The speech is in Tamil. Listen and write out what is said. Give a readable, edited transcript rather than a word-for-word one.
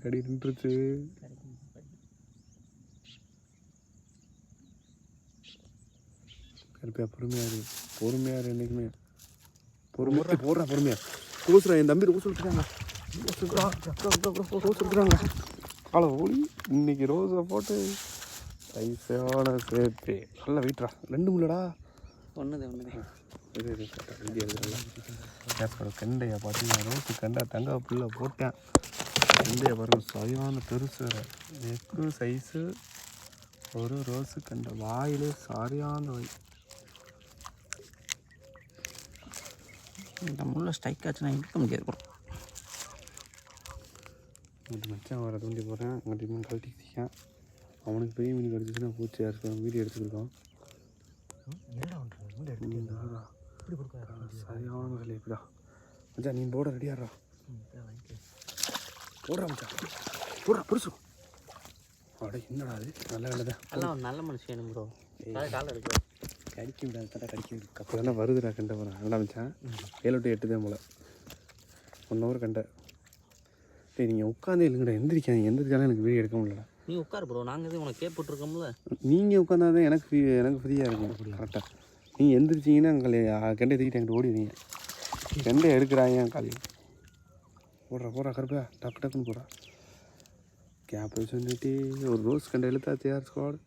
கடி நின்றுச்சு. கருப்பியா பொறுமையாரு என்றைக்குமே பொறுமையா கோசுரா. என் தம்பி ரோஸ் எடுத்துட்டாங்க காலை ஓடி இன்னைக்கு ரோஸை போட்டு ஐஸான சேர்த்து நல்லா வெயிட்ரா. 2 முள்ளடா கண்டையை பார்த்தீங்கன்னா ரோஸு கண்டை தங்க புல்ல போட்டேன். கண்டையை பாருங்க சரியான பெருசு வேறு. நெக்கு சைஸு ஒரு ரோஸு கண்டை வாயிலே சரியான வாய். இந்த முள்ள ஸ்ட்ரைக் ஆச்சுன்னா இருக்க முடியாது ப்ரோ. இங்கிட்டு மச்சான் வர தூண்டி போகிறேன். அங்கிட்ட மீன் கழட்டிக்கிட்டேன். அவனுக்கு பெரிய மீன் கிடச்சிச்சுன்னா பூச்சி அரைச்சிருக்கோம். வீடியோ எடுத்துருக்கோம். சரியான வேலை எப்படா மச்சான் நீ போட ரெடியாடுறா. போடுறா மச்சான் புதுசு. அடே என்னடா அது நல்ல வேலை தான். எல்லாம் நல்ல மனுஷன் ப்ரோ. காலை எடுக்க கடிக்க விடாது தடை கடிக்க விடு. அப்போ தானே வருதுடா கண்டை போகிறேன். என்னடா மச்சான் 7 to 8 தான் போல் 1 hour கண்டை. டேய் நீங்கள் உட்காந்தே இல்லைங்கடா. எந்திரிச்சாலும் எனக்கு வீடியோ எடுக்க முடியல. நீ உட்காரு ப்ரோ. நாங்கள் எதுவும் உனக்கு கேட்பட்டுருக்கோம்ல. நீங்கள் உட்காந்தாதான் எனக்கு ஃப்ரீயாக இருக்கும் கரெக்டாக. நீங்கள் எந்திரிச்சிங்கன்னா கெண்டை தூக்கிட்டு என்கிட்ட ஓடிடுவீங்க. கெண்டை எடுக்கிறாங்க காலையில். போடுறா கருப்பா டக்குன்னு போடுறா. கேப் சொல்லிட்டு ஒரு ரோஸ் கண்டை இழுத்தாச்சு யார் ஸ்குவாட்.